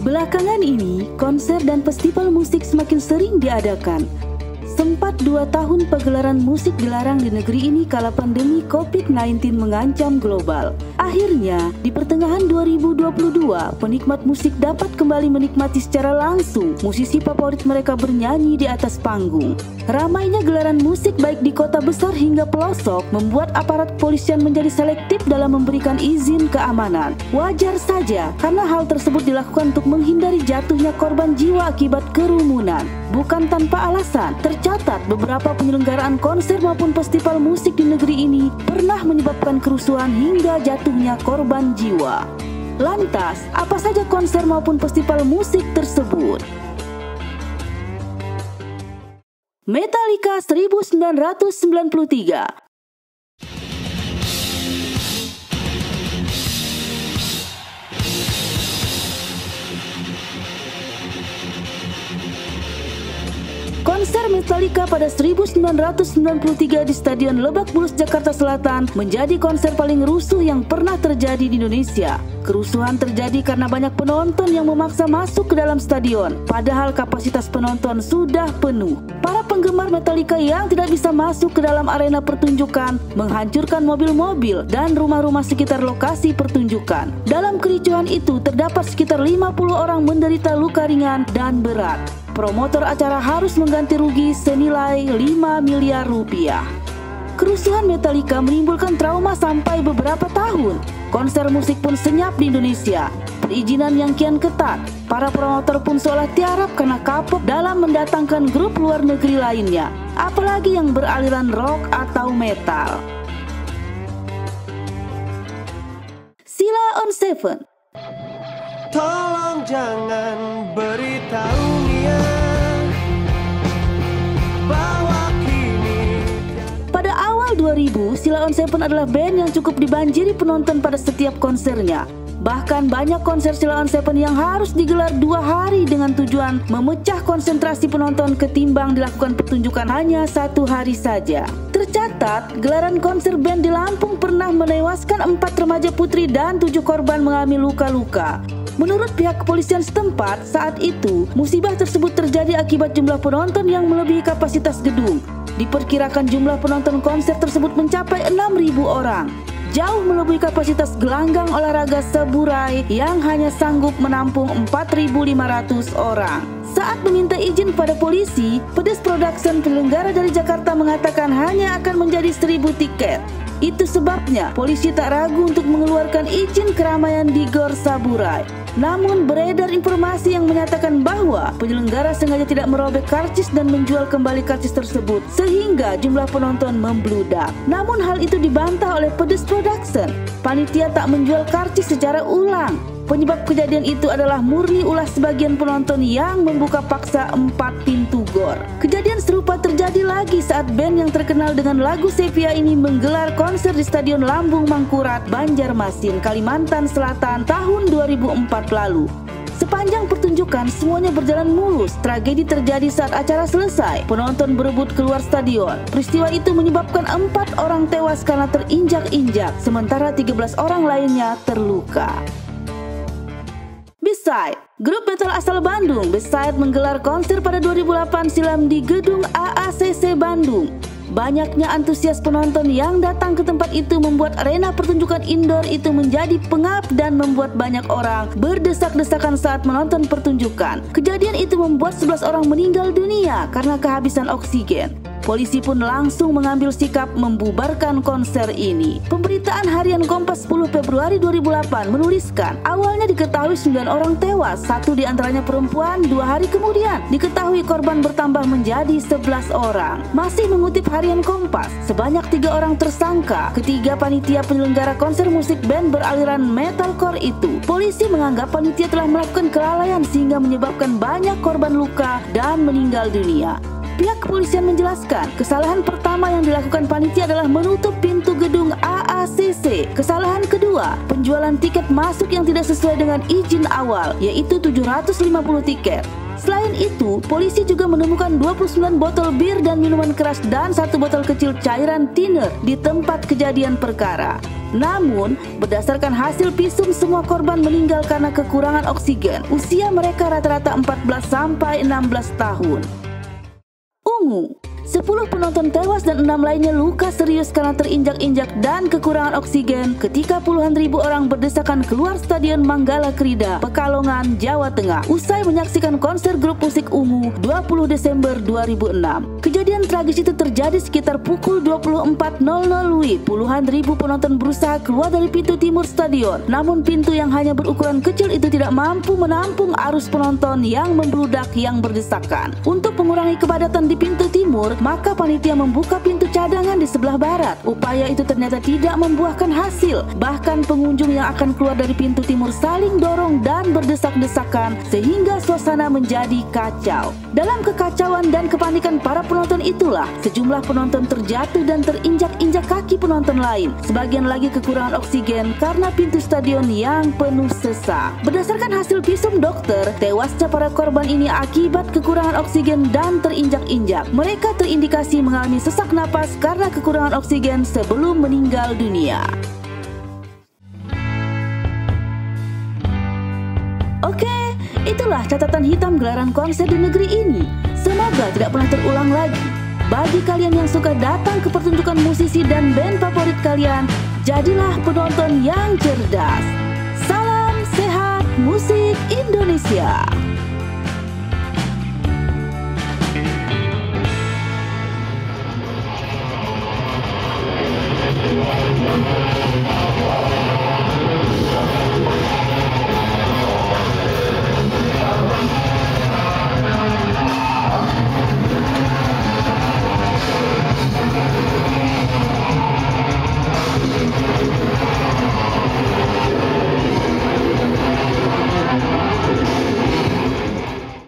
Belakangan ini, konser dan festival musik semakin sering diadakan. Sempat 2 tahun pagelaran musik dilarang di negeri ini kala pandemi COVID-19 mengancam global. Akhirnya, di pertengahan 2022, penikmat musik dapat kembali menikmati secara langsung musisi favorit mereka bernyanyi di atas panggung. Ramainya gelaran musik baik di kota besar hingga pelosok membuat aparat kepolisian menjadi selektif dalam memberikan izin keamanan. Wajar saja, karena hal tersebut dilakukan untuk menghindari jatuhnya korban jiwa akibat kerumunan. Bukan tanpa alasan, tercatat beberapa penyelenggaraan konser maupun festival musik di negeri ini pernah menyebabkan kerusuhan hingga jatuhnya korban jiwa. Lantas, apa saja konser maupun festival musik tersebut? Metallica 1993. Konser Metallica pada 1993 di Stadion Lebak Bulus, Jakarta Selatan menjadi konser paling rusuh yang pernah terjadi di Indonesia. Kerusuhan terjadi karena banyak penonton yang memaksa masuk ke dalam stadion, padahal kapasitas penonton sudah penuh. Para penggemar Metallica yang tidak bisa masuk ke dalam arena pertunjukan menghancurkan mobil-mobil dan rumah-rumah sekitar lokasi pertunjukan. Dalam kericuhan itu terdapat sekitar 50 orang menderita luka ringan dan berat. Promotor acara harus mengganti rugi senilai 5 miliar rupiah. Kerusuhan Metallica menimbulkan trauma sampai beberapa tahun. Konser musik pun senyap di Indonesia. Perizinan yang kian ketat. Para promotor pun seolah tiarap karena kapok dalam mendatangkan grup luar negeri lainnya, apalagi yang beraliran rock atau metal. Sheila on 7. Tolong jangan beritahu Mia bahwa kini. Pada awal 2000, Sheila on 7 adalah band yang cukup dibanjiri penonton pada setiap konsernya. Bahkan banyak konser Sheila on 7 yang harus digelar 2 hari dengan tujuan memecah konsentrasi penonton ketimbang dilakukan pertunjukan hanya 1 hari saja. Tercatat, gelaran konser band di Lampung pernah menewaskan 4 remaja putri dan 7 korban mengalami luka-luka. Menurut pihak kepolisian setempat, saat itu musibah tersebut terjadi akibat jumlah penonton yang melebihi kapasitas gedung. Diperkirakan jumlah penonton konser tersebut mencapai 6.000 orang. Jauh melebihi kapasitas gelanggang olahraga Seburai yang hanya sanggup menampung 4.500 orang. Saat meminta izin pada polisi, Pedes Production penyelenggara dari Jakarta mengatakan hanya akan menjadi 1.000 tiket. Itu sebabnya polisi tak ragu untuk mengeluarkan izin keramaian di Gor Saburai. Namun beredar informasi yang menyatakan bahwa penyelenggara sengaja tidak merobek karcis dan menjual kembali karcis tersebut sehingga jumlah penonton membludak. Namun hal itu dibantah oleh Pedes Production. Panitia tak menjual karcis secara ulang. Penyebab kejadian itu adalah murni ulah sebagian penonton yang membuka paksa 4 pintu gor. Kejadian serupa terjadi lagi saat band yang terkenal dengan lagu Sepia ini menggelar konser di Stadion Lambung Mangkurat, Banjarmasin, Kalimantan Selatan tahun 2004 lalu. Sepanjang pertunjukan semuanya berjalan mulus. Tragedi terjadi saat acara selesai. Penonton berebut keluar stadion. Peristiwa itu menyebabkan 4 orang tewas karena terinjak-injak, sementara 13 orang lainnya terluka. Beside, grup metal asal Bandung, Beside menggelar konser pada 2008 silam di gedung AACC Bandung. Banyaknya antusias penonton yang datang ke tempat itu membuat arena pertunjukan indoor itu menjadi pengap dan membuat banyak orang berdesak-desakan saat menonton pertunjukan. Kejadian itu membuat 11 orang meninggal dunia karena kehabisan oksigen. Polisi pun langsung mengambil sikap membubarkan konser ini. Pemberitaan harian Kompas 10 Februari 2008 menuliskan, awalnya diketahui 9 orang tewas, 1 diantaranya perempuan. 2 hari kemudian diketahui korban bertambah menjadi 11 orang. Masih mengutip harian Kompas, sebanyak 3 orang tersangka, ketiga panitia penyelenggara konser musik band beraliran metalcore itu. Polisi menganggap panitia telah melakukan kelalaian sehingga menyebabkan banyak korban luka dan meninggal dunia. Pihak kepolisian menjelaskan, kesalahan pertama yang dilakukan panitia adalah menutup pintu gedung AACC. Kesalahan kedua, penjualan tiket masuk yang tidak sesuai dengan izin awal, yaitu 750 tiket. Selain itu, polisi juga menemukan 29 botol bir dan minuman keras dan 1 botol kecil cairan thinner di tempat kejadian perkara. Namun, berdasarkan hasil visum, semua korban meninggal karena kekurangan oksigen. Usia mereka rata-rata 14 sampai 16 tahun. Ungu, 10 penonton tewas dan 6 lainnya luka serius karena terinjak-injak dan kekurangan oksigen ketika puluhan ribu orang berdesakan keluar Stadion Manggala Krida, Pekalongan, Jawa Tengah usai menyaksikan konser grup musik Ungu 20 Desember 2006. Kejadian tragis itu terjadi sekitar pukul 24.00 WIB. Puluhan ribu penonton berusaha keluar dari pintu timur stadion, namun pintu yang hanya berukuran kecil itu tidak mampu menampung arus penonton yang membludak yang berdesakan. Untuk mengurangi kepadatan di pintu timur, maka panitia membuka pintu cadangan di sebelah barat. Upaya itu ternyata tidak membuahkan hasil. Bahkan pengunjung yang akan keluar dari pintu timur saling dorong dan berdesak-desakan sehingga suasana menjadi kacau. Dalam kekacauan dan kepanikan para penonton itulah, sejumlah penonton terjatuh dan terinjak-injak kaki penonton lain. Sebagian lagi kekurangan oksigen karena pintu stadion yang penuh sesak. Berdasarkan hasil visum dokter, tewasnya para korban ini akibat kekurangan oksigen dan terinjak-injak. Mereka terindikasi mengalami sesak napas karena kekurangan oksigen sebelum meninggal dunia. Oke, itulah catatan hitam gelaran konser di negeri ini. Semoga tidak pernah terulang lagi. Bagi kalian yang suka datang ke pertunjukan musisi dan band favorit kalian, jadilah penonton yang cerdas. Salam sehat musik Indonesia. Wow.